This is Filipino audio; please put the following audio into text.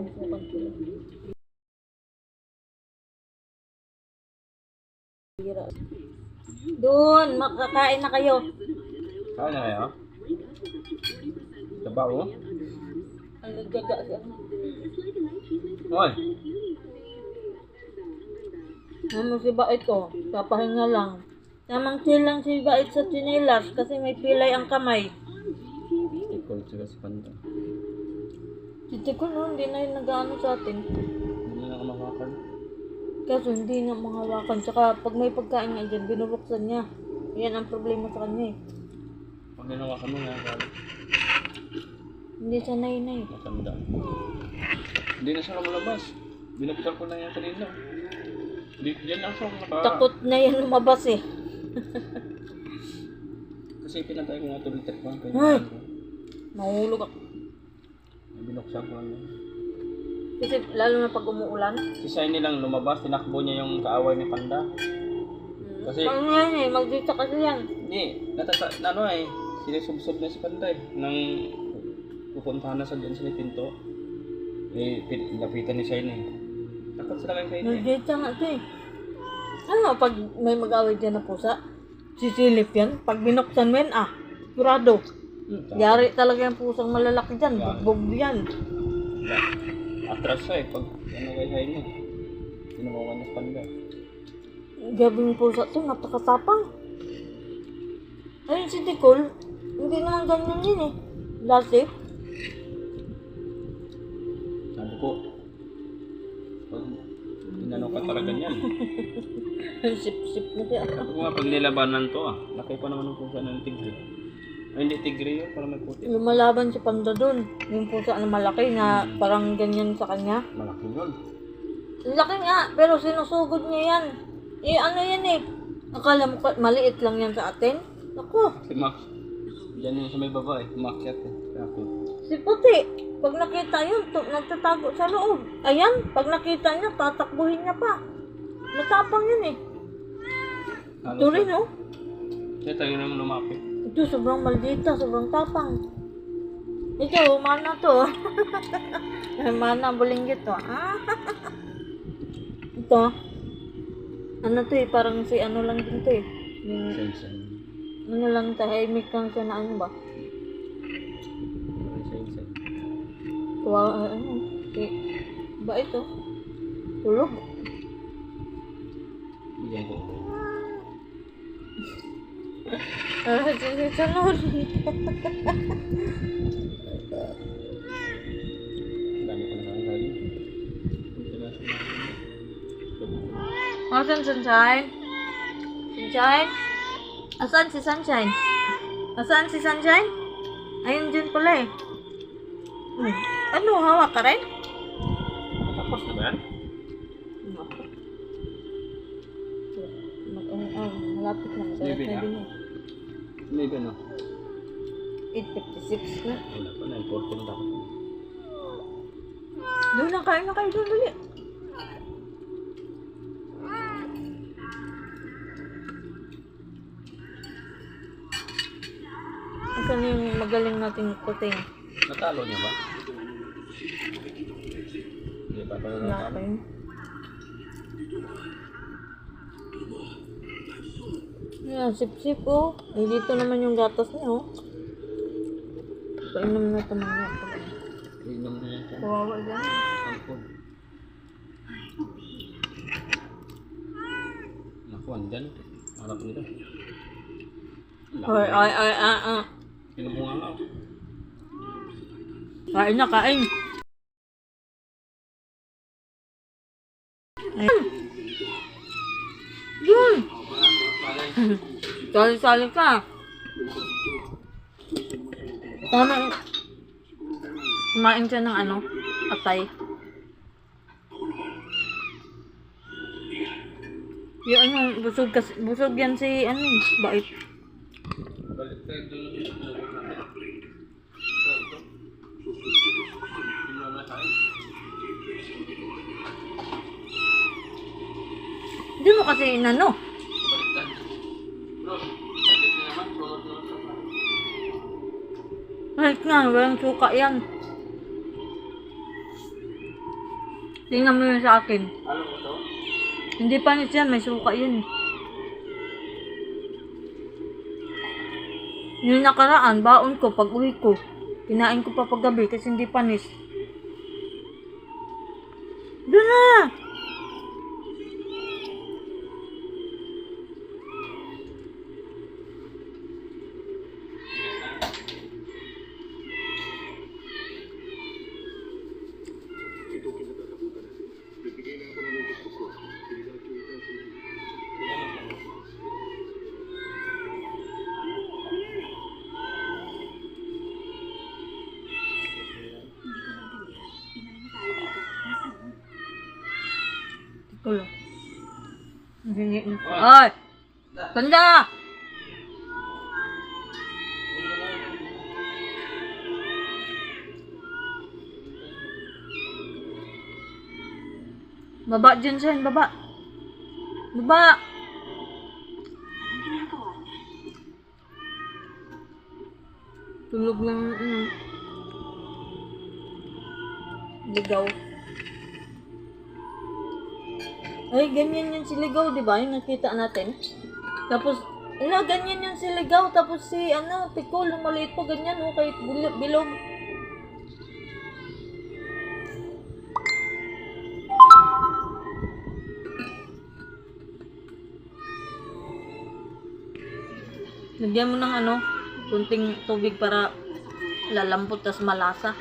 Sukan sila. Doon, makakain na kayo. Kaya na kayo? Sabaw oh. Ang naggaga siya. Oy! Ano si Bait ko? Papahinga lang. Tamang chill lang si Bait sa chinelas kasi may pilay ang kamay. Ikaw sila sa kanta. Titi ko no, hindi na yung nag-ano sa atin. Hindi na ako makakan. Kaso hindi na mahawakan. Tsaka pag may pagkain nga dyan, binubuksan niya. Yan ang problema sa kanya eh. Pag ninawakan mo nga, galit. Hindi sanay na eh. Matanda. Hindi na siya lumalabas. Binuksan ko na yan kanina. Diyan lang siya Takot na yan lumabas eh. Kasi pinatay ko nga tulitek ko. Ay! Mahulog ako. Binuksan ko lang. Kasi lalo na pag umuulan. Si Shiny lang lumabas, tinakbo niya yung kaaway ni Panda. Kasi, Ano yan eh, magdita kasi yan. hindi, sinusubsob na si Panda eh. Nang pupuntahan na sa dyan sa pinto, lapitan ni Shiny. Takot sila kay Shiny. Magdita nga ito eh. Ano, pag may mag-away dyan na pusa, sisilip yan. Pag binuksan mo yan, sigurado. Yari talaga yung pusang malalaki dyan. Bugbog yan. Atras siya eh, pag ano kay Shiny. Sinumawan na sa Panda. Gabi yung pusa ito, napakatapang. Ayun si Ticol, hindi naman ganyan yun eh. Dati. Sabi ko, pag inano ka talaga niyan. Sip-sip na siya. Sabi ko nga, pag nilabanan to laki pa naman ng pusa ng tigre. Ay, hindi tigre yun, para may puti. Lumalaban si Panda dun. Yung pusa na malaki na parang ganyan sa kanya. Malaki yun. Laki nga, pero sinusugod niya yan. Eh ano yan eh. Akala mo maliit lang yan sa atin. Ako, Si Max, dyan yun sa may baba eh, umakyat eh. Ako. si Puti. Pag nakita yun, nagtatago sa loob. Ayan, pag nakita niya, tatakbuhin niya pa. Matapang yun eh. Ito rin oh. Kaya tayo naman lumapit. Ito sobrang maldita, sobrang tapang. Ito, mana to. Mana bulinggit to. Ito. Ano to eh, parang si ano lang din to eh. Yung, Sensen. ano lang, tahimik lang siya na ano ba? Sensen. Tuwa, ano, ba ito? Tulog. Bigyan ko. Sige, sunod. Dami ko na kaya lagi. Asan Sunshine? Sunshine? Asan si Sunshine? Asan si Sunshine? Ayun dyan pala eh. Ano, hawak ka rin? Tapos na ba yan? Malapit lang. Maybe na. Maybe no. 8:56 na. Wala pa na, important ako. Doon na, kain na kayo doon dali. Asan yung magaling nating kuting? Natalo niya ba? Hindi ba tayo Wala natalo? pa yun. Ayan, sip-sip oh. Eh, dito naman yung gatas niya oh. Painom na ito mga Inom na yan siya. kawawa dyan. Ampun. Naku, andyan. Harap nila. Ay. Pinumunga nga. Kain na, kain. Ayun. Yun. Sali-sali ka. Tama. Kumain siya ng ano, atay. Yung ano, busog yan si ano, Bait. Balik tayo dun. Hindi mo kasi inano. Baliktad. Bro, saglit na naman. Tulog na naman. Kahit nga, walang suka yan. Tingnan mo yun sa akin. Alam mo to? Hindi panis yan, may suka yun. Yung nakaraan, baon ko pag uwi ko. Kinain ko pa paggabi kasi hindi panis. Doon na! Ito lang. Hindi na. Ay! Tanda! Baba dyan, Sen. Baba. Baba! Tulog lang. Ligaw. Ay, ganyan yung siligaw, di ba? Yung nakita natin. Tapos, ganyan yung siligaw. Tapos si, Tikol, yung maliit pa, ganyan, kahit bilog. Lagyan mo ng kunting tubig para lalambot, tas malasa.